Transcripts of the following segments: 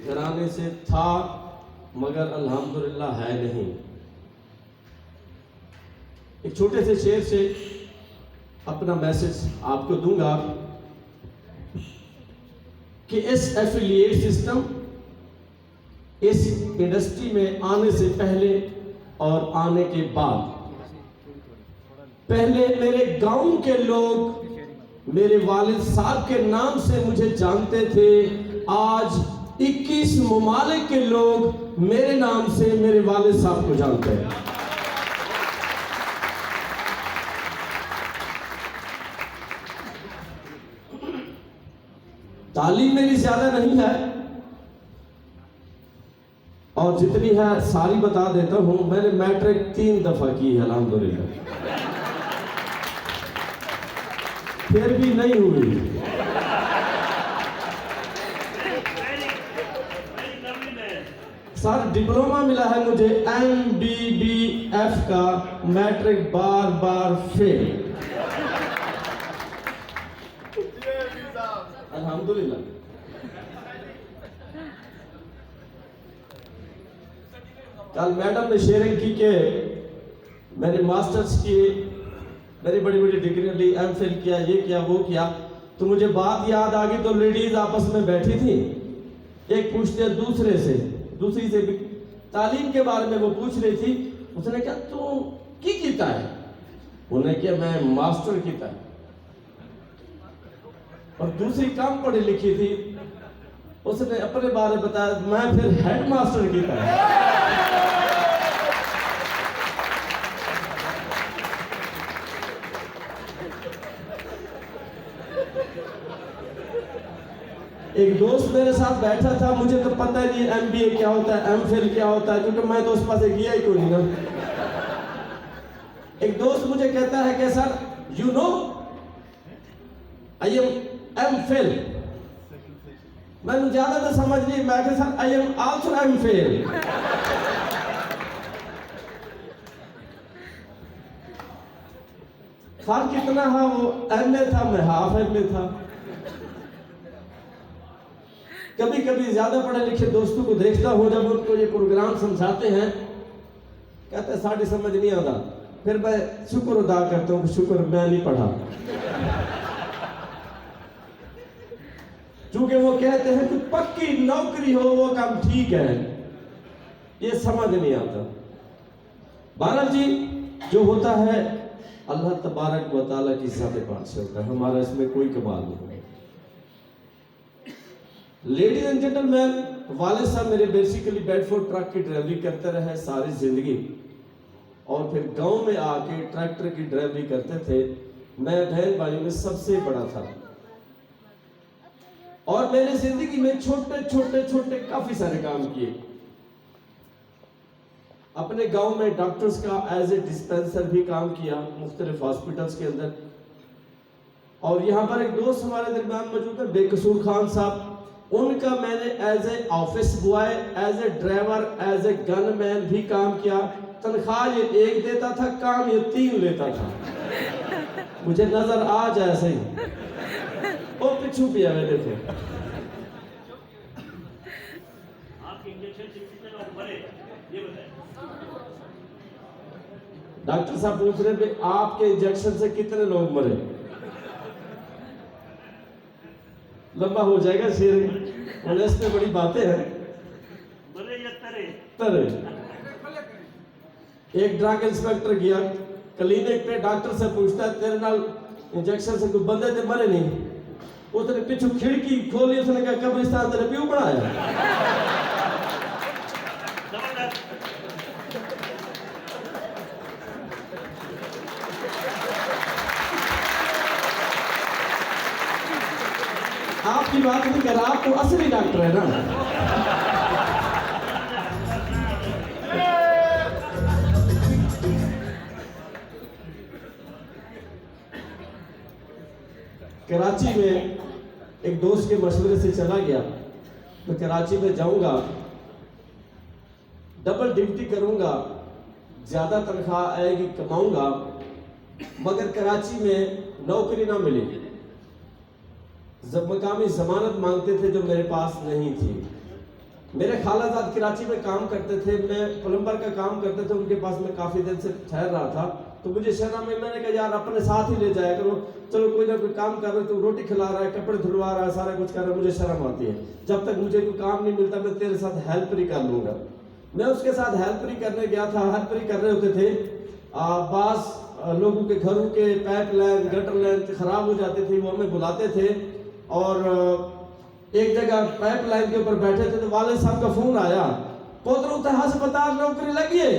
घराने से था मगर अल्हम्दुलिल्लाह है नहीं। एक छोटे से शेर से अपना मैसेज आपको दूंगा कि इस एफिलिएट सिस्टम, इस इंडस्ट्री में आने से पहले और आने के बाद, पहले मेरे गांव के लोग मेरे वालिद साहब के नाम से मुझे जानते थे। आज 21 ममालिक के लोग मेरे नाम से मेरे वालिद साहब को जानते हैं। तालीम मेरी ज्यादा नहीं है और जितनी है सारी बता देता हूं। मैंने मैट्रिक 3 दफा की है अल्हम्दुलिल्लाह, फिर भी नहीं हुई। सर डिप्लोमा मिला है मुझे MBBF का, मैट्रिक बार बार फेल। अल्हम्दुलिल्लाह। कल मैडम ने शेयरिंग की कि मैंने मास्टर्स किए, मैंने बड़ी बड़ी डिग्री ली, MPhil किया, ये किया वो किया। तो मुझे बात याद आ गई। तो लेडीज आपस में बैठी थी, एक पूछते दूसरी से भी तालीम के बारे में वो पूछ रही थी। उसने कहा तू की कीता है? उन्हें क्या मैं मास्टर कीता है। और दूसरी कम पढ़ी लिखी थी, उसने अपने बारे बताया मैं फिर हेड मास्टर कीता है। एक दोस्त मेरे साथ बैठा था, मुझे तो पता ही नहीं MBA क्या होता है, MPhil क्या होता है, क्योंकि मैं तो उस पास गया ही कोई नहीं ना। एक दोस्त मुझे कहता है कि sir you know I am MPhil। मैंने ज्यादा तो समझ नहीं, मैं कहा sir I am also MPhil। फर्क कितना है, वो MA था, मैं हाफ MA था। कभी कभी ज्यादा पढ़े लिखे दोस्तों को देखता हूं, जब उनको ये प्रोग्राम समझाते हैं कहते हैं साड़ी समझ नहीं आता, फिर मैं शुक्र अदा करता हूं कि शुक्र मैं नहीं पढ़ा। क्योंकि वो कहते हैं कि पक्की नौकरी हो वो काम ठीक है, ये समझ नहीं आता। बहरहाल जी जो होता है अल्लाह तबारक व तआला की ज़ात पाक से होता है, हमारा इसमें कोई कमाल नहीं। लेडीज एंड जेंटलमैन, वालिद साहब मेरे बेसिकली बेडफोर्ड ट्रक की ड्राइवरी करते रहे सारी जिंदगी, और फिर गांव में आके ट्रैक्टर की ड्राइवरी करते थे। मैं बहन भाइयों में सबसे बड़ा था और मैंने जिंदगी में छोटे छोटे छोटे काफी सारे काम किए। अपने गांव में डॉक्टर्स का एज ए डिस्पेंसर भी काम किया मुख्तलिफ हॉस्पिटल्स के अंदर। और यहाँ पर एक दोस्त हमारे दरमियान मौजूद है बेकसूर खान साहब, उनका मैंने as a office boy, as a driver, as a gunman भी काम किया। तनख्वाह ये 1 देता था, काम ये 3 लेता था। मुझे नजर आ जाए ऐसे ही वो पिछू पिया हुए देखो। डॉक्टर साहब पूछ रहे थे आपके इंजेक्शन से कितने लोग मरे? लंबा हो जाएगा शेर, इस पे बड़ी बातें हैं। तरे एक ड्रग इंस्पेक्टर गया क्लिनिक पे, डॉक्टर से पूछता है तेरे नाल इंजेक्शन से कोई बंदे ते मरे नहीं? उसने पिछू खिड़की खोली, उसने कहा कब्रिस्तान तेरे प्यू बनाया। आपकी बात नहीं कर रहा, आप तो असली डॉक्टर है ना। कराची में एक दोस्त के मशवरे से चला गया, मैं कराची में जाऊंगा, डबल ड्यूटी करूंगा, ज्यादा तनख्वाह आएगी, कमाऊंगा, मगर कराची में नौकरी ना मिली। जब मकामी जमानत मांगते थे जो मेरे पास नहीं थी, मेरे खालाजाद कराची में काम करते थे, मैं प्लम्बर का काम करते थे, उनके पास मैं काफ़ी दिन से ठहर रहा था। तो मुझे शर्म में, मैंने कहा यार अपने साथ ही ले जाया करो, चलो कोई ना कोई काम कर रहे, तो रोटी खिला रहा है, कपड़े धुलवा रहा है, सारा कुछ कर रहा है, मुझे शर्म आती है। जब तक मुझे कोई काम नहीं मिलता मैं तेरे साथ हेल्प नहीं कर लूँगा। मैं उसके साथ हेल्प नहीं करने गया था, हेल्प नहीं कर रहे होते थे। बास लोगों के घरों के पाइप लाइन, गटर लाइन खराब हो जाते थे, वो हमें बुलाते थे। और एक जगह पाइप लाइन के ऊपर बैठे थे तो वाले साहब का फोन आया, पोतरू ते हस्पताल नौकरी लगी है,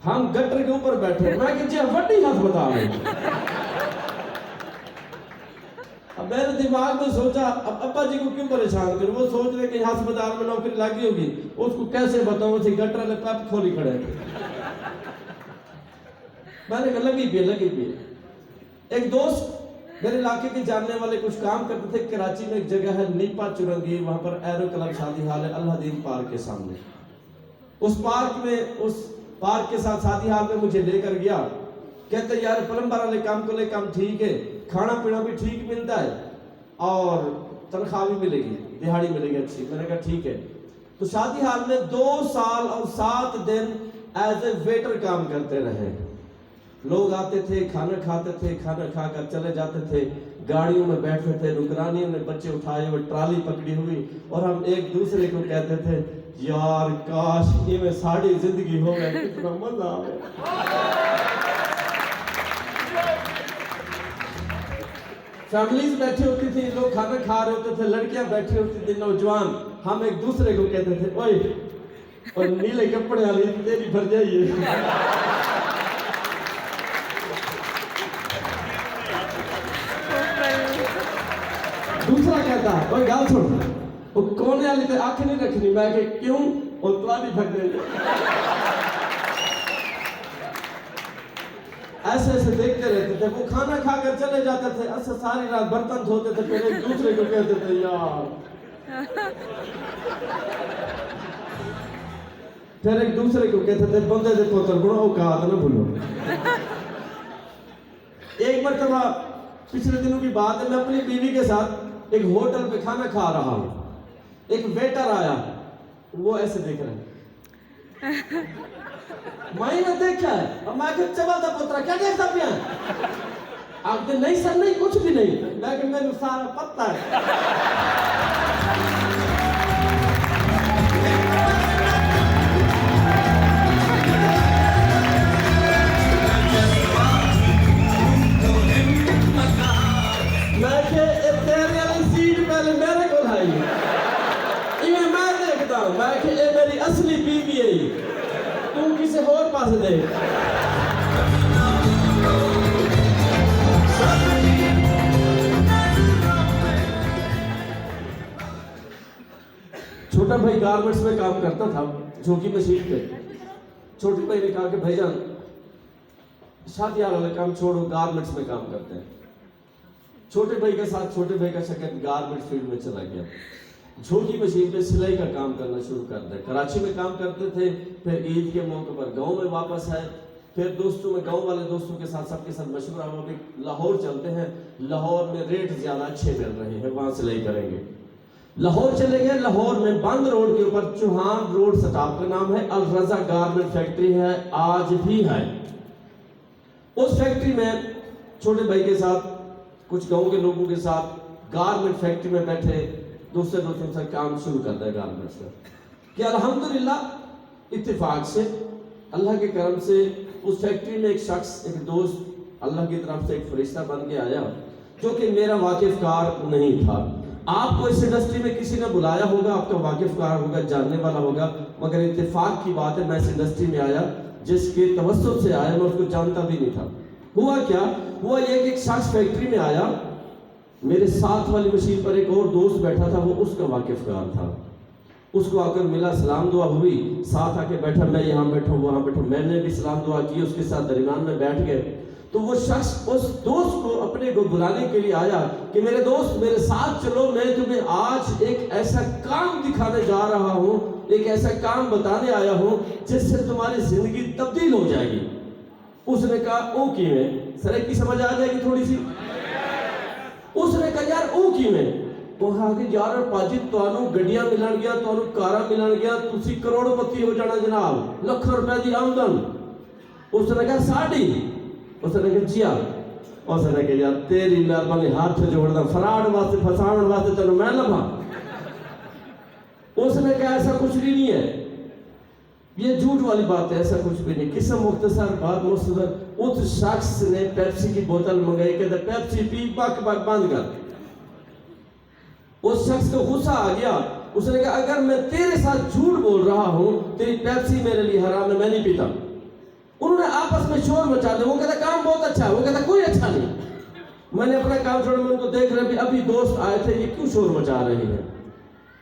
हम गटर के ऊपर बैठे। मैं कि जी वड्डी हस्पताल है। अब मैंने दिमाग में सोचा अब अब्बा जी को क्यों परेशान करूं, वो सोच रहे कि अस्पताल में नौकरी लगी होगी, उसको कैसे बताऊं उसे गटर ने पाइप खोली खड़े। मैंने कहा लगी भी। एक दोस्त मेरे इलाके के जानने वाले कुछ काम करते थे, कराची में एक जगह है नीपा चुरंगी, वहां पर एरो क्लब शादी हाल है अल्लादीन पार्क के सामने। उस पार्क के साथ शादी हाल में मुझे लेकर गया। कहते यार प्लम्बर वाले काम को ले, काम ठीक है, खाना पीना भी ठीक मिलता है और तनख्वाह भी मिलेगी, दिहाड़ी मिलेगी अच्छी। मैंने कहा ठीक है। तो शादी हाल में 2 साल और 7 दिन एज ए वेटर काम करते रहे। लोग आते थे, खाना खाते थे, खाना खाकर चले जाते थे, गाड़ियों में बैठते थे, रुकरानियों ने बच्चे उठाए हुए, ट्राली पकड़ी हुई, और हम एक दूसरे को कहते थे यार काश ये में सारी जिंदगी हो गए, कितना मजा आए। फैमिलीज बैठी होती थी, लोग खाना खा रहे होते थे, लड़कियां बैठी होती थी, नौजवान, हम एक दूसरे को कहते थे ओए और नीले कपड़े वाली तेरी भर जाइए। दूसरा कहता है ओए गाल सुन, वो कोने वाली तो आंखें नहीं रखनी। मैं कि क्यों, और तुम्हारी भग गई। ऐसे देखते रहते थे। वो खाना खाकर चले जाते थे, ऐसे सारी रात बर्तन धोते थे, फिर एक दूसरे को कहते थे यार, फिर एक दूसरे को कहते थे बंदे दे पोतर गुणों का ना भूलो। एक मरतबा पिछले दिनों की बात है, मैं अपनी बीवी के साथ एक होटल पे खाना खा रहा हूं। एक वेटर आया, वो ऐसे देख रहा है, मैंने देखा है, और मैं कि चबा पुत्रा क्या देखता पिया? आप नहीं सर नहीं कुछ भी नहीं, मैं कि मेरे सारा पत्ता है। मैं कि ये मेरी असली बीवी है, तू किसी और पास दे। छोटा भाई गारमेंट्स में काम करता था, झोंकी मशीन पे। छोटे भाई ने कहा कि भाईजान शादी वाला काम छोड़ो, गारमेंट्स में काम करते हैं। छोटे भाई के साथ छोटे भाई का शक्ल गारमेंट्स फील्ड में चला गया। झोंकी मशीन पे सिलाई का काम करना शुरू कर दिया। कराची में काम करते थे, फिर ईद के मौके पर गांव में वापस आए, फिर दोस्तों में, गांव वाले दोस्तों के साथ सबके साथ मशवरा हुआ कि लाहौर चलते हैं, लाहौर में रेट ज्यादा अच्छे मिल रहे हैं, वहां सिलाई करेंगे। लाहौर चले गए। लाहौर में बंद रोड के ऊपर चौहान रोड स्टॉप का नाम है, अल रजा गारमेंट फैक्ट्री है, आज भी है। उस फैक्ट्री में छोटे भाई के साथ, कुछ गांव के लोगों के साथ गारमेंट फैक्ट्री में बैठे, दूसरे दोस्तों से काम शुरू कर दिया गारमेंट्स का। कि अल्हम्दुलिल्लाह इत्तेफाक से, अल्लाह के करम से, उस फैक्ट्री में एक शख्स, एक दोस्त अल्लाह की तरफ से एक फरिश्ता बन के आया, जो कि मेरा वाकिफकार नहीं था। आपको इस इंडस्ट्री में किसी ने बुलाया होगा, आपका वाकिफकार होगा, जानने वाला होगा, मगर इत्तेफाक की बात है मैं इस इंडस्ट्री में आया जिसके तवस्सुत से आया, मैं उसको जानता भी नहीं था। हुआ क्या, हुआ ये कि एक शख्स फैक्ट्री में आया, मेरे साथ वाली मशीन पर एक और दोस्त बैठा था, वो उसका वाकिफकार था। उसको आकर मिला, सलाम दुआ हुई, साथ आके बैठा, मैं यहाँ बैठा वहाँ बैठा, मैंने भी सलाम दुआ की, उसके साथ दरमियान में बैठ गए। तो वो शख्स उस दोस्त को अपने को बुलाने के लिए आया कि मेरे दोस्त मेरे साथ चलो, मैं तुम्हें आज एक ऐसा काम दिखाने जा रहा हूँ, एक ऐसा काम बताने आया हूँ जिससे तुम्हारी जिंदगी तब्दील हो जाएगी। उसने कहा ओ क्यों है, सर की समझ आ जाएगी थोड़ी सी। उसने कहा यार ओ क्यों है, ਉਹ ਆ ਕਿ ਯਾਰ ਭਾਜੀ ਤੁਹਾਨੂੰ ਗੱਡੀਆਂ ਮਿਲਣਗੀਆਂ, ਤੁਹਾਨੂੰ ਕਾਰਾਂ ਮਿਲਣਗੀਆਂ, ਤੁਸੀਂ ਕਰੋੜਪਤੀ ਹੋ ਜਾਣਾ ਜਨਾਬ, ਲੱਖਾਂ ਰੁਪਏ ਦੀ ਆਮਦਨ। उसने कहा साड़ी, उसने कहा जिया, उसने कहा यार तेरी मेहरबानी हाथ जोड़ना, फराड वास्ते फसाण वास्ते तेन मैं लभा। उसने कहा ऐसा कुछ भी नहीं है, ये झूठ वाली बात है, ऐसा कुछ भी नहीं। किस्म मुख्तसर बात मुख्तसर, उस शख्स ने पेप्सी की बोतल मंगाई, कहते पेप्सी पी, बक बक बंद कर। उस शख्स को गुस्सा आ गया, उसने कहा अगर मैं तेरे साथ झूठ बोल रहा हूं, तेरी पेप्सी मेरे लिए हराम है, मैं नहीं पीता। उन्होंने आपस में शोर मचा दिया। वो कहता काम बहुत अच्छा है, वो कहता कोई अच्छा नहीं। मैंने अपना काम छोड़ा, मैं उनको देख रहा भी अभी दोस्त आए थे, ये क्यों शोर मचा रही है।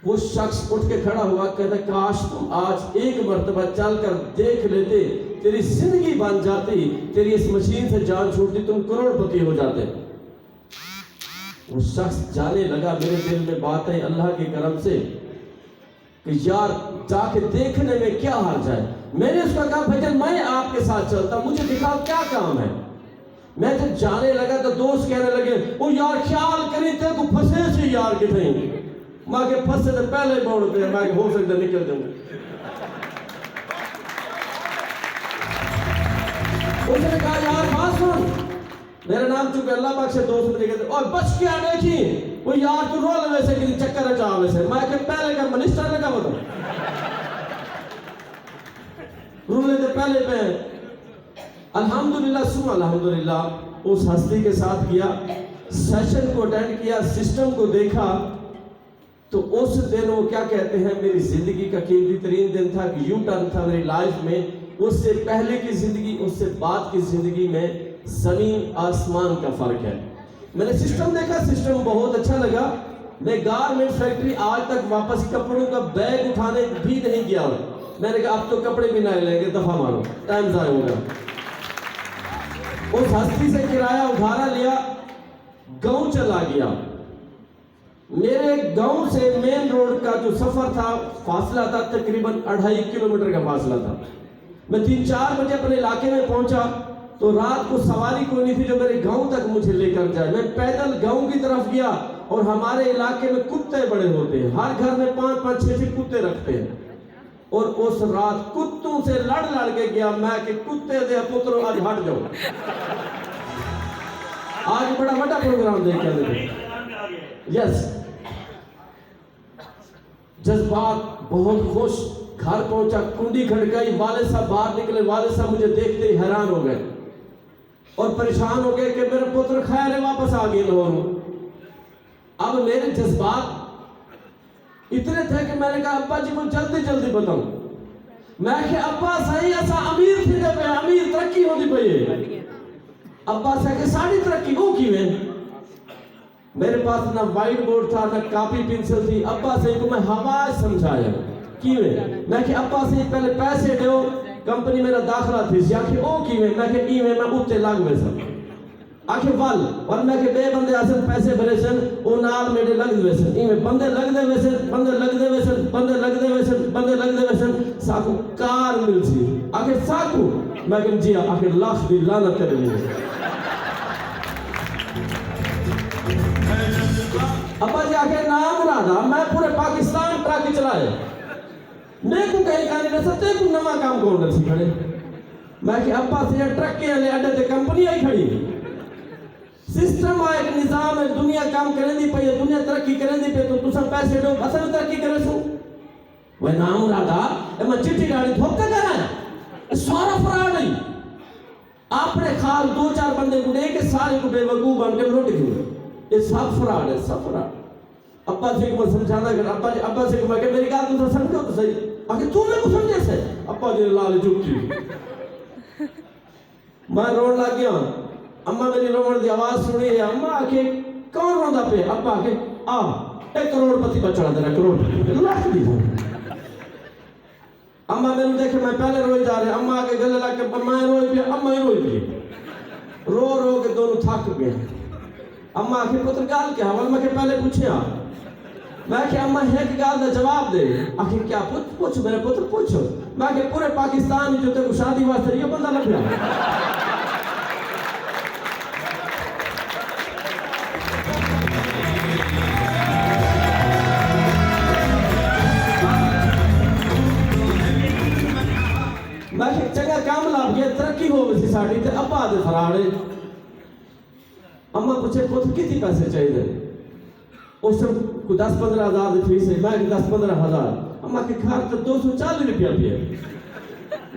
वो शख्स उठ के खड़ा हुआ, कहता काश तुम आज एक मर्तबा चलकर देख लेते, तेरी जिंदगी बन जाती, तेरी इस मशीन से जान छूटती, तुम करोड़पति हो जाते। वो शख्स जाने लगा, मेरे दिल में बात है अल्लाह के करम से कि यार जाके देखने में क्या हाल जाए। मैंने उसका कहा भजन मैं आपके साथ चलता, मुझे दिखाओ क्या काम है। मैं जब जाने लगा तो दोस्त कहने लगे वो यार ख्याल करी थे तू फंसे से यार कितने, माँ के फंसे तो पहले बोल पे मैं हो सकता निकल जाऊंगा। उसने कहा यार बात सुन, मेरा नाम चुके अल्लाह पाक से दोस्त मुझे कहते और बच क्या देखी वो यार तू रोल वैसे कि चक्कर जा वैसे, मैं के पहले का मिनिस्टर लगा बता रूले तो पहले पे। अल्हम्दुलिल्लाह सुन अल्हम्दुलिल्लाह उस हस्ती के साथ किया, सेशन को अटेंड किया, सिस्टम को देखा। तो उस दिन वो क्या कहते हैं, मेरी जिंदगी का कीमती तरीन दिन था, यू टर्न था मेरी लाइफ में। उससे पहले की जिंदगी, उससे बाद की जिंदगी में जमीन आसमान का फर्क है। मैंने सिस्टम देखा, सिस्टम बहुत अच्छा लगा। मैं गारमेंट फैक्ट्री आज तक वापस कपड़ों का बैग उठाने भी नहीं गया। मैंने कहा अब तो कपड़े भी नहीं लेंगे, दफा मारो, टाइम जाया होगा। उस हस्ती से किराया उधारा लिया, गांव चला गया। मेरे गांव से मेन रोड का जो सफर था, फासला था तकरीबन 2.5 किलोमीटर का फासला था। मैं 3-4 बजे अपने इलाके में पहुंचा तो रात को सवारी कोई नहीं थी जो मेरे गांव तक मुझे लेकर जाए। मैं पैदल गांव की तरफ गया और हमारे इलाके में कुत्ते बड़े होते हैं, हर घर में 5-5, 6-6 कुत्ते रखते हैं। और उस रात कुत्तों से लड़ के गया मैं कि कुत्ते दे पुत्रों आज हट जाओ। आज बड़ा बड़ा प्रोग्राम देख के यस जज्बात, बहुत खुश। घर पहुंचा, कुंडी खड़काई, वाले साहब बाहर निकले। वाले साहब मुझे देखते ही हैरान हो गए और परेशान हो गए कि मेरे पुत्र खैर है वापस आ गए लाहौर। अब मेरे जज्बात इतने थे कि मैंने कहा अब्बा जी को जल्दी जल्दी बताऊं। मैं कि अब्बा सही ऐसा अमीर थी जब अमीर तरक्की होती पई। अब्बा से कि सारी तरक्की वो की में मेरे पास ना व्हाइट बोर्ड था ना कॉपी पेंसिल थी। अब्बा से को मैं हवा समझाया कि मैं कि अब्बा से पहले पैसे दो, कंपनी मेरा दाखला थी आखिर ओ की मैं कि ई में मैं उत्ते लाग में सब आखिर वाल और मैं के बे बंदे आसन पैसे भरे सन ओ नाल मेरे लग दे सन ई में बंदे लग दे वैसे बंदे लग दे वैसे बंदे लग दे वैसे बंदे लग दे वैसे साकू कार मिल सी आखिर साकू मैं के जी आखिर लाख दी लानत कर ली। अब्बा जी आखिर नाम राधा मैं पूरे पाकिस्तान ट्रक चलाए मैं को कहीं कहानी न सत्ते को नवा काम कौन रसी खड़े। मैं कि अब्बा से ट्रक के वाले अड्डे ते कंपनी आई खड़ी सिस्टम आ एक निजाम है, दुनिया काम करें दी पे दुनिया तरक्की करें दी पे तो तुसा पैसे दो असल तरक्की करे सो वह नाम राधा ए मैं चिट्ठी गाड़ी धोखा करा है सारा फ्रॉड है। आपने खाल 2-4 बंदे को दे के सारे को बेवकूफ बन के लूट गए। ये सब फ्रॉड है, सब फ्रॉड। अब्बा से को समझाना कर अब्बा से को मैं मेरी बात तो समझो तो सही आखिर तू मेरे को समझे से अब्बा जी लाल चुपती मैं रोन लग गया। अम्मा मेरी रोन की आवाज सुनी है अम्मा आके कौन रोंदा पे अब्बा आके आ 1 करोड़पति बचड़ा तेरा करोड़ लाख दी अम्मा मेरे देखे मैं पहले रोई जा रहे अम्मा आके गले लग के मैं रोई भी अम्मा ही रोई भी रो रो के दोनों थक गए। अम्मा आखिर पुत्र गाल क्या हवल मैं के पहले पूछे मैं कि अम्मा एक गाल का जवाब दे आखिर क्या पूछ मेरे पुत्र पूछो। मैं कि पूरे पाकिस्तान जो तेरे शादी वास्ते ये बंदा लग गया कि चंगा काम लाभ गया तरक्की हो गई साड़ी ते अब्बा दे फराड़े अम्मा पूछे पुत कितने पैसे चाहिए उस को 10-15 हज़ार की फीस है मैं 10-15 हज़ार अम्मा के घर तो 240 रुपया भी है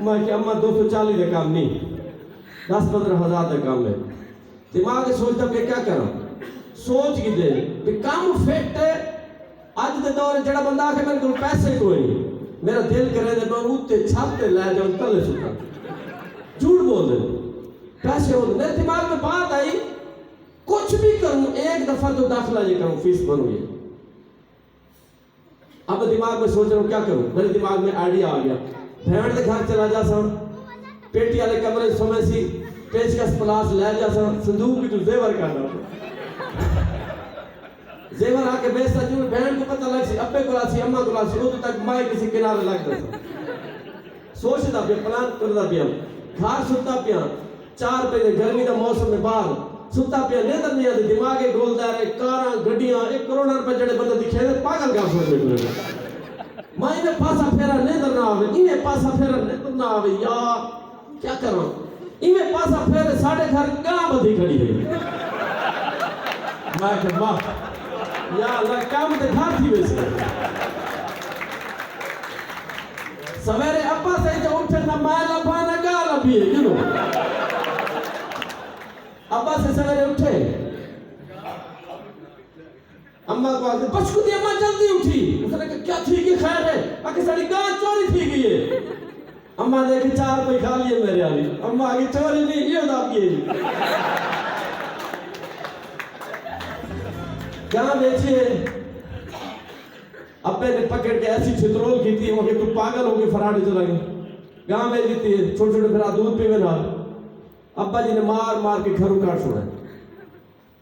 मैं कि अम्मा 240 का काम नहीं 10-15 हज़ार का काम है दिमाग सोचता कि क्या करा सोच की दे कि काम फिट है आज के दौर जड़ा बंदा आखे मेरे को पैसे कोई नहीं मेरा दिल करे दे मैं उत्ते छत पे ले जाऊं तले सुता झूठ बोल दे पैसे हो मेरे दिमाग में बात आई कुछ भी करूं एक दफा तो दाखिला ये करूं फीस भरूं अब दिमाग में सोच रहा हूं क्या करूं मेरे दिमाग में आइडिया आ गया भेड़ के घर चला जा सा पेटी वाले कमरे समय सी पेचकस प्लास ले जा सा संदूक भी तू जेवर करना जेवर आके बेचता जो बहन को पता लग सी अब्बे को लासी अम्मा को लासी उधर तक माई किसी किनारे लग गया सोचता पे प्लान करता पिया घर सुता पिया 4 बजे गर्मी का मौसम में बाहर सुता पिया नींद नहीं आती दिमाग के गोलदार है कारां गड्डियां 1 करोड़ रुपए जड़े बंदे दिखे पागल का सोच बैठे माई ने पासा फेरा नींद ना आवे इने पासा फेरा नींद ना आवे यार क्या करूं इने पासा फेरे साडे घर गां बधी खड़ी है मैं के वाह या अल्लाह काम ते घर थी वैसे सवेरे अब्बा से जो उठे ना मैं लफा ना गा लफी है you know अब्बा से सवेरे उठे अम्मा को आते बचकुदी अम्मा जल्दी उठी उसने कहा क्या थी कि खैर है आके साड़ी गां चोरी थी गई है अम्मा ने कि 4 रुपए खा लिए मेरे वाली अम्मा की चोरी नहीं ये दाब की क्या बेचिए अब्बे ने पकड़ के ऐसी छितरोल की थी वो कि तू पागल हो गई फराड़ी चला गई गांव में जीती है छोटे छोटे फिर दूध पीवे ना अब्बा जी ने मार मार के घरों काट छोड़ा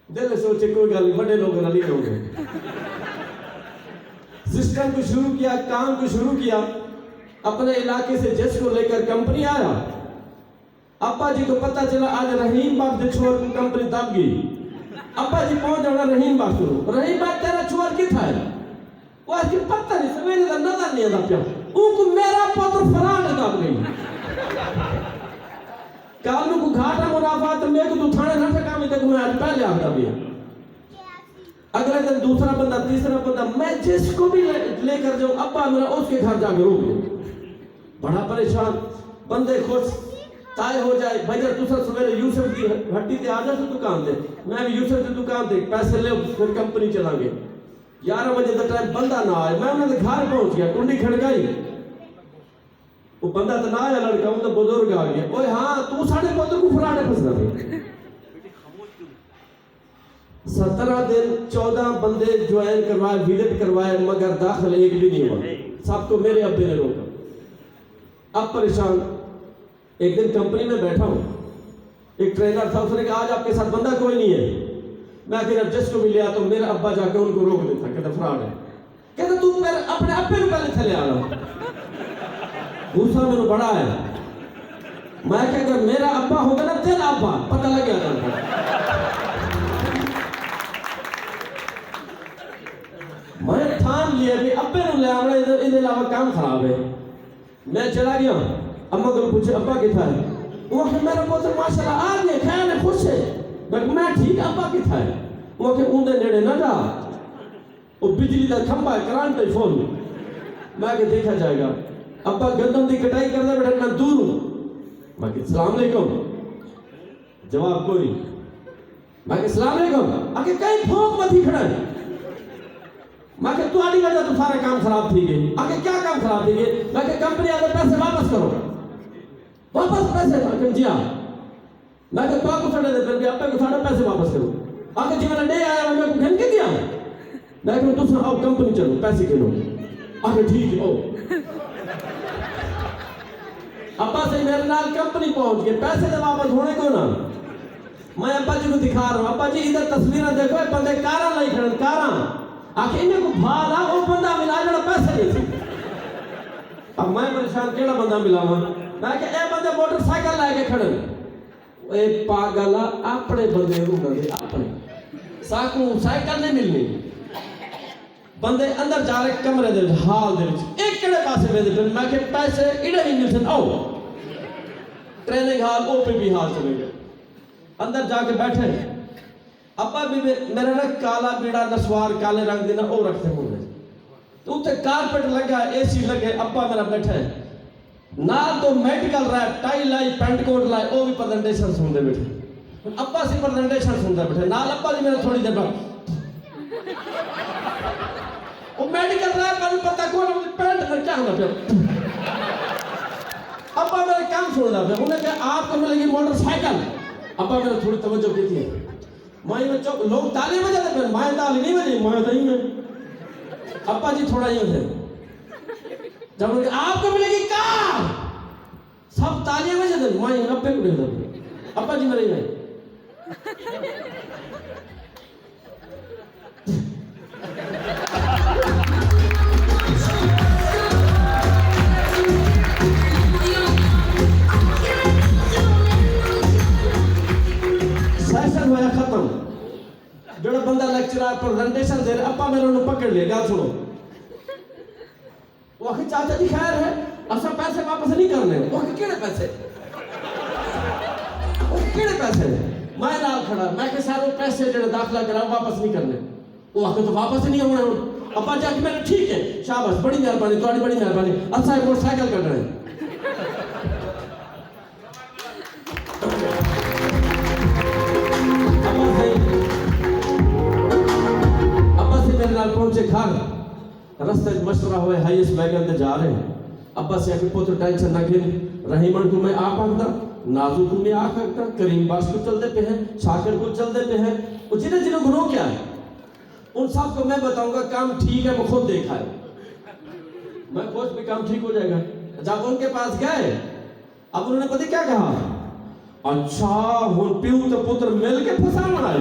दिल सोचे कोई गल नहीं बड़े लोग रली लोग सिस्टम को शुरू किया काम को शुरू किया अपने इलाके से जिसको लेकर कंपनी आया अब्बा जी को पता चला आज रहीम बाग दे छोर को कंपनी दब गई अब्बा जी पहुंच जाना रहीम बाग को रहीम बाग तेरा छोर की था वो आज पता नहीं सवेरे का नजर नहीं आता क्या उनको मेरा पुत्र फरार दब गई कालू को घाटा मुनाफा तो मेरे को तो थाने ना ठका में तक मैं आज पहले आता भी अगले दिन दूसरा बंदा तीसरा बंदा मैं जिसको भी लेकर जाऊं अब्बा मेरा उसके घर जाकर रोक दो बड़ा परेशान बंदे खुश ताए हो जाए भाई जब दूसरा सवेरे यूसुफ की हट्टी से आ जा तो दुकान पे मैं भी यूसुफ की दुकान पे पैसे ले फिर कंपनी चलांगे 11 बजे तक टाइम बंदा ना आए मैं उन्होंने घर पहुंच गया कुंडी खड़काई वो बंदा तो ना आया लड़का वो तो बुजुर्ग आ गया ओए हाँ तू साढ़े पुत्र को फराड़े फंसना थे 17 दिन 14 बंदे ज्वाइन करवाए विजिट करवाए मगर दाखिल एक भी नहीं हुआ सबको मेरे अब्बे ने रोका अब परेशान एक दिन कंपनी में बैठा हूं एक ट्रेनर था उसने कहा आज आपके साथ बंदा कोई नहीं है मैं फिर जिसको भी लिया तो मेरा अब्बा जाके उनको रोक देता कहता फराड है कहता तू मेरे अपने अब्बे को पहले थले आ रहा गुस्सा मेरे बड़ा है मैं क्या अगर मेरा अब्बा होगा ना तेरा अब्बा पता लग गया था मैं ठान लिया कि अब्बे ने ले आना इधर अलावा काम खराब है मैं चला गया अम्मा को पूछे अब्बा किथा है वो कि मेरा पुत्र माशाल्लाह आ गया खैर है खुश है मैं ठीक अब्बा किथा है वो कि उनके नेड़े ना जा वो बिजली का खंभा है करंट है फोन मैं के देखा जाएगा अब्बा गंदम की कटाई करता बैठा मैं दूर हूं मैं के सलाम अलैकुम जवाब कोई मैं के सलाम अलैकुम आके कहीं भोंक मत ही खड़ा है मैं के तुम्हारी वजह तो सारा काम खराब थी गई आके क्या काम खराब थी गई मैं के कंपनी वाले पैसे वापस करो वापस पैसे मैं जी हां मैं के तो को छड़े दे फिर अब्बे को सारे पैसे वापस करो आके जी मैंने डे आया मैं को घन के दिया मैं को तुम आओ कंपनी चलो पैसे के लो आके ठीक है ओ अब्बा से मेरे नाल कंपनी पहुंच गए पैसे तो वापस होने को ना मैं अब्बा जी को दिखा रहा हूं अब्बा जी इधर तस्वीरें देखो बंदे कारा लाई खड़न कारा आके इन्हें को भाला वो बंदा मिला जड़ा पैसे नहीं थी अब मैं परेशान केड़ा बंदा मिला मैं के ए बंदे मोटरसाइकिल लेके खड़े ए पागल अपने बंदे रूम दे अपने साकू साइकिल नहीं मिलनी बंदे अंदर जा रहे कमरे दे हाल दे एक केड़े पासे में दे मैं के पैसे इड़े नहीं मिलते आओ ट्रेनिंग हाल ओपी बिहार चले गए, अंदर जाके बैठे। अब्बा भी मेरा ना काला बीड़ा नसवार काले रंग देना वो रखते होंगे, तो उत्ते कारपेट लगा, एसी लगे, अब्बा मेरा बैठे ना, तो मेडिकल रहा, टाई लाई, पेंट कोट लाई, वो भी प्रेजेंटेशन सुनते बैठे। अब्बा से प्रेजेंटेशन सुनते बैठे नाल, अब्बा जी मेरा थोड़ी देर बाद वो मेडिकल रहा, पर पता कौन पेंट में क्या होना फिर। अब्बा मेरा काम सुन रहा था, उन्हें कहा आपको मिलेगी मोटरसाइकिल। अब्बा मेरा थोड़ी तवज्जो की थी, माई बच्चों लोग ताली बजाते थे, माए ताली नहीं बजी, माए नहीं में। अब्बा जी थोड़ा यूं थे, जब उन्हें आपको मिलेगी कार, सब तालियां बजाते, माई अब्बे को देखते, अब्बा जी मेरे नहीं। सेशन होया खत्म, जो बंदा लेक्चरर प्रेजेंटेशन दे रहा, अब्बा मेरे उन्हें पकड़ लिया, गल सुनो, वो आखिर चाचा जी खैर है, असा पैसे वापस नहीं करने। वो आखिर केड़े पैसे, वो केड़े पैसे, मैं नाल खड़ा, मैं के सारे पैसे जो दाखिला करा वापस नहीं करने। वो आखिर तो वापस नहीं होने। अब्बा जाके मैंने ठीक है, शाबाश, बड़ी मेहरबानी, तुम्हारी बड़ी मेहरबानी, असा एक मोटरसाइकिल कर रहे हैं। पहुंचे घर, रस्ते मशवरा हुए, हाईएस्ट वैगन ते जा रहे हैं। अब्बा से आके पुत्र टेंशन ना घेर, रहीमन को मैं आप आखदा, नाजू को मैं आप आखदा, करीम बास को चलते पे हैं, शाकिर को चलते पे हैं, और जिन्हें जिन्हें गुनाह क्या है उन सब को मैं बताऊंगा काम ठीक है, मैं खुद देखा है, मैं खुद भी काम ठीक हो जाएगा। जब उनके पास गए, अब उन्होंने पता क्या कहा, अच्छा हुन प्यू तो पुत्र मिल के फसा बनाए।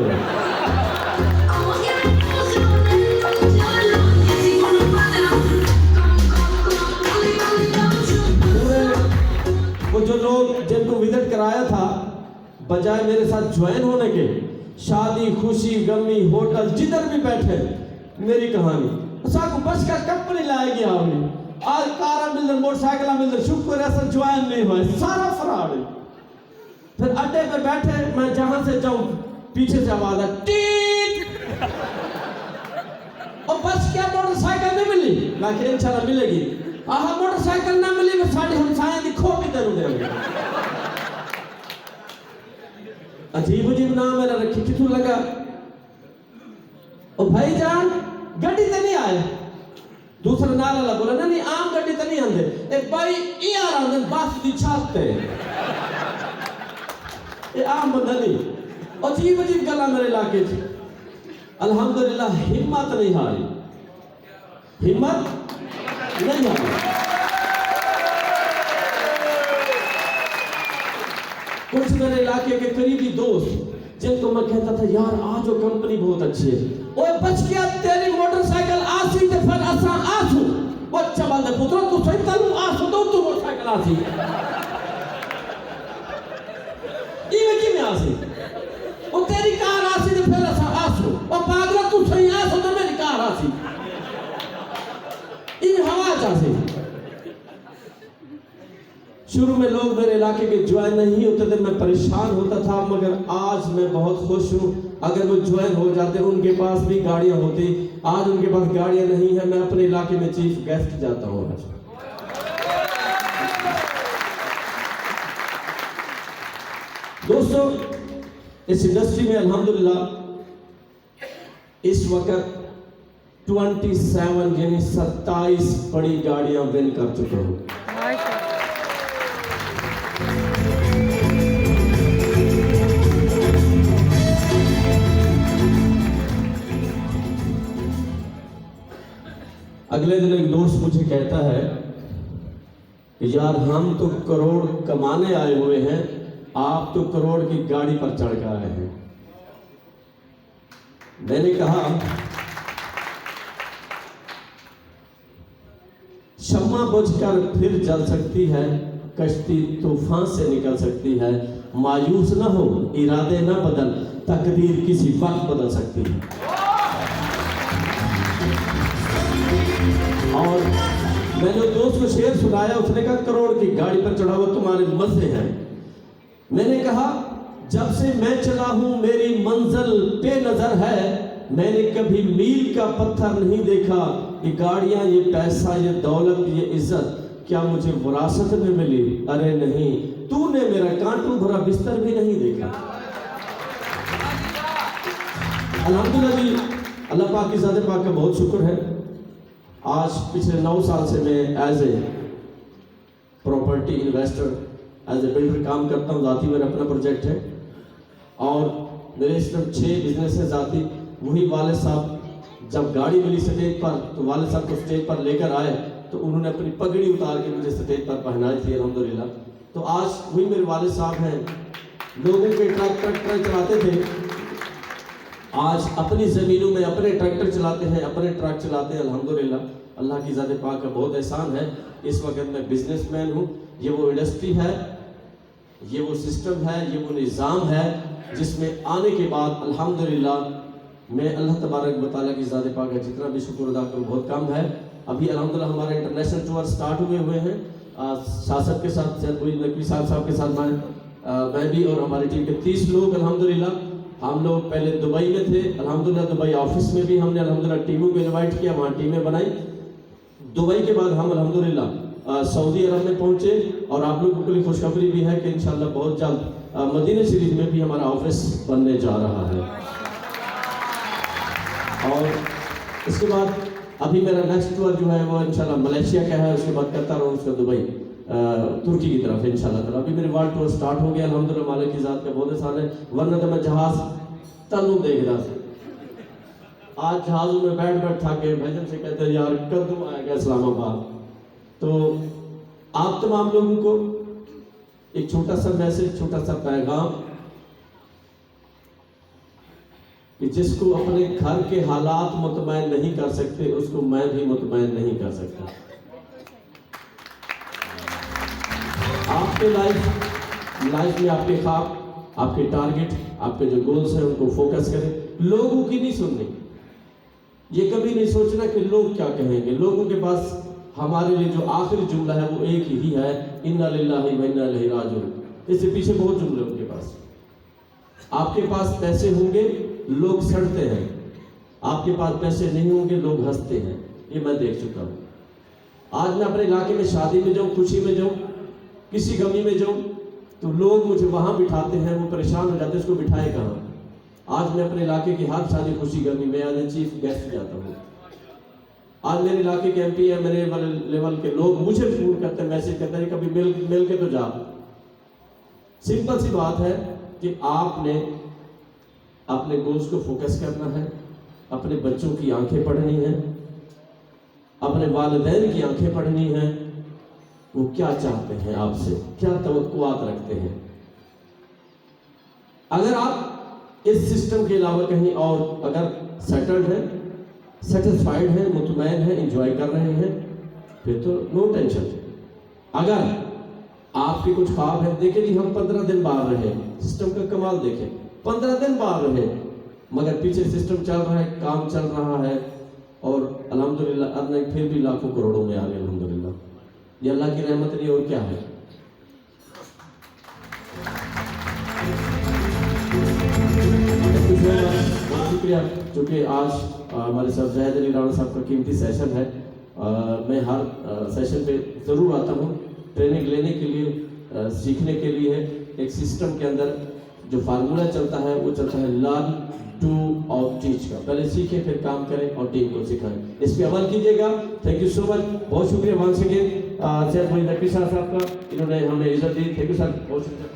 वो जो लोग जिनको विजिट कराया था, बजाय मेरे साथ ज्वाइन होने के, शादी खुशी गमी होटल जिधर भी बैठे मेरी कहानी साको बस का कंपनी लाएगी आपने, आज कार मिल मोटरसाइकिल मिल, शुक्र है सर ज्वाइन नहीं हुए, सारा फ्रॉड है। फिर अड्डे पे बैठे, मैं जहां से जाऊं पीछे से आवाज है टीट, और बस क्या मोटरसाइकिल नहीं मिली, मैं कि इंशाल्लाह मिलेगी। आहा मोटरसाइकिल ना मिली, मैं साढ़े हमसाया दी खो भी दरू देंगे। अजीब अजीब नाम मेरा रखी, किथू लगा, ओ भाईजान गड्डी ते नहीं आए, दूसरा नारा बोला ना, नहीं आम गड्डी ते नहीं आंदे, एक भाई ई आ रहा है बस दी छत ते, ये आम बंदा नहीं। अजीब अजीब गल्ला मेरे इलाके च, अल्हम्दुलिल्लाह हिम्मत नहीं हारी, हिम्मत नहीं हारी। कुछ मेरे इलाके के करीबी दोस्त जिनको मैं कहता था यार आज वो कंपनी बहुत अच्छी है, ओए बच गया तेरी मोटरसाइकिल आसी ते फिर असा आसू, वो चबल दे पुत्र तू सही तनु आसू तो तू मोटरसाइकिल आसी, ये में आसी, वो तेरी कार आसी ते फिर असा आसू, वो पागल तू सही आसू तो मेरी कार आसी, इन हवा चासी। शुरू में लोग मेरे इलाके के ज्वाइन नहीं होते थे, मैं परेशान होता था, मगर आज मैं बहुत खुश हूँ। अगर वो ज्वाइन हो जाते, उनके पास भी गाड़ियां होती, आज उनके पास गाड़ियां नहीं है, मैं अपने इलाके में चीफ गेस्ट जाता हूँ आज। दोस्तों इस इंडस्ट्री में अल्हम्दुलिल्लाह इस वक्त 27 यानी 27 बड़ी गाड़ियां विन कर चुका हूँ। अगले दिन एक दोस्त मुझे कहता है कि यार हम तो करोड़ कमाने आए हुए हैं, आप तो करोड़ की गाड़ी पर चढ़ कर आए हैं। मैंने कहा शम्मा बुझकर फिर जल सकती है, कश्ती तूफान से निकल सकती है, मायूस ना हो, इरादे ना बदल, तकदीर किसी वक्त बदल सकती है। और मैंने दोस्त को शेर सुनाया, उसने कहा करोड़ की गाड़ी पर चढ़ा हुआ तुम्हारे मजे हैं, मैंने कहा जब से मैं चला हूं मेरी मंजिल पे नजर है, मैंने कभी मील का पत्थर नहीं देखा। ये गाड़ियां, ये पैसा, ये दौलत, ये इज्जत क्या मुझे विरासत में मिली? अरे नहीं, तूने मेरा कांटों भरा बिस्तर भी नहीं देखा। अल्हम्दुलिल्लाह जी, अल्लाह पाक की ज़ात पाक का बहुत शुक्र है। आज पिछले 9 साल से मैं as a property investor, as a builder काम करता हूँ। ज़ाती मेरा अपना प्रोजेक्ट है और मेरे इस तरफ 6 बिजनेस है ज़ाती। वही वाले साहब जब गाड़ी मिली स्टेज पर तो वाले साहब को स्टेज पर लेकर आए तो उन्होंने अपनी पगड़ी उतार के मुझे स्टेज पर पहनाई थी अल्हम्दुलिल्लाह। तो आज वही मेरे वाले साहब हैं, लोगों के ट्रैक्टर चलाते थे, आज अपनी ज़मीनों में अपने ट्रैक्टर चलाते हैं, अपने ट्रक चलाते हैं अल्हम्दुलिल्लाह। अल्लाह की ज़ात पाक का बहुत एहसान है। इस वक्त मैं बिजनेसमैन हूँ। ये वो इंडस्ट्री है, ये वो सिस्टम है, ये वो निज़ाम है जिसमें आने के बाद अल्हम्दुलिल्लाह मैं अल्लाह तबारक व तआला की ज़ात पाक का जितना भी शुक्र अदा करूँ बहुत कम है। अभी अल्हम्दुलिल्लाह हमारा इंटरनेशनल टूर स्टार्ट हुए हैं शासक के साथ, नकवी साहब के साथ मैं भी और हमारी टीम के 30 लोग अल्हम्दुलिल्लाह। हम लोग पहले दुबई में थे अल्हम्दुलिल्लाह, दुबई ऑफिस में भी हमने अल्हम्दुलिल्लाह टीमों को इनवाइट किया, वहाँ टीमें बनाई। दुबई के बाद हम अल्हम्दुलिल्लाह सऊदी अरब में पहुँचे और आप लोगों के लिए खुशखबरी भी है कि इंशाल्लाह बहुत जल्द मदीना शरीफ में भी हमारा ऑफिस बनने जा रहा है। और इसके बाद अभी मेरा नेक्स्ट टूर जो है वो इंशाल्लाह मलेशिया का है, उसके बाद कतर और उसका दुबई तुर्की की तरफ इंशाल्लाह ताला। अभी मेरे वर्ल्ड टूर स्टार्ट हो गया अल्हम्दुलिल्लाह, मालिक की ज़ात का बहुत एहसान है। वरना तो मैं जहाज तलू देख रहा था, आज जहाज़ों में बैठ था के भाईजान से कहते हैं यार कब आएगा इस्लामाबाद। तो आप तमाम लोगों को एक छोटा सा मैसेज, छोटा सा पैगाम कि जिसको अपने घर के हालात मुतमैन नहीं कर सकते उसको मैं भी मुतमैन नहीं कर सकता। आपके लाइफ में आपके ख्वाब, आपके टारगेट, आपके जो गोल्स हैं उनको फोकस करें। लोगों की नहीं सुननी, ये कभी नहीं सोचना कि लोग क्या कहेंगे। लोगों के पास हमारे लिए जो आखिरी जुमला है वो एक ही है, इन्ना लिल्लाहि व इन्ना इलैहि राजिऊन। इससे पीछे बहुत जुमले उनके पास। आपके पास पैसे होंगे लोग सड़ते हैं, आपके पास पैसे नहीं होंगे लोग हंसते हैं। ये मैं देख चुका हूँ। आज मैं अपने इलाके में शादी में जाऊँ, खुशी में जाऊँ, किसी गमी में जाऊँ तो लोग मुझे वहाँ बिठाते हैं, वो परेशान हो जाते हैं उसको बिठाए कहाँ। आज मैं अपने इलाके की हर शादी खुशी गमी में आज चीफ गेस्ट जाता हूँ। आज मेरे इलाके के MP MLA वाले लेवल के लोग मुझे फोन करते हैं, मैसेज करते हैं, कभी मिल के तो जा। सिंपल सी बात है कि आपने अपने गोल्स को फोकस करना है, अपने बच्चों की आंखें पढ़नी है, अपने वालिदैन की आंखें पढ़नी है। वो क्या चाहते हैं आपसे, क्या तवक्कुआत रखते हैं। अगर आप इस सिस्टम के अलावा कहीं और अगर सेटल्ड हैं, सेटिस्फाइड हैं, मुतमैन हैं, एंजॉय कर रहे हैं, फिर तो नो टेंशन। अगर आपके कुछ ख्वाब है, देखें जी हम 15 दिन बाहर रहे, सिस्टम का कमाल देखें, 15 दिन बाहर रहे मगर पीछे सिस्टम चल रहा है, काम चल रहा है और अल्हम्दुलिल्लाह अर्निंग फिर भी लाखों करोड़ों में आ गए अल्हम्दुलिल्लाह। ये अल्लाह की रहमत नहीं और क्या है। बहुत शुक्रिया, चूँकि आज हमारे साथ ज़ाहिद अली राणा साहब का कीमती सेशन है। मैं हर सेशन पे ज़रूर आता हूँ ट्रेनिंग लेने के लिए, सीखने के लिए। एक सिस्टम के अंदर जो फार्मूला चलता है वो चलता है लर्न डू और टीच का। पहले सीखें फिर काम करें और टीम को सिखाएं, इस पे अमल कीजिएगा। थैंक यू सो मच, बहुत शुक्रिया वंस अगेन शेख मोइन नकवी साहब का, इन्होंने हमें इज्जत दी। थैंक यू सर, बहुत शुक्रिया।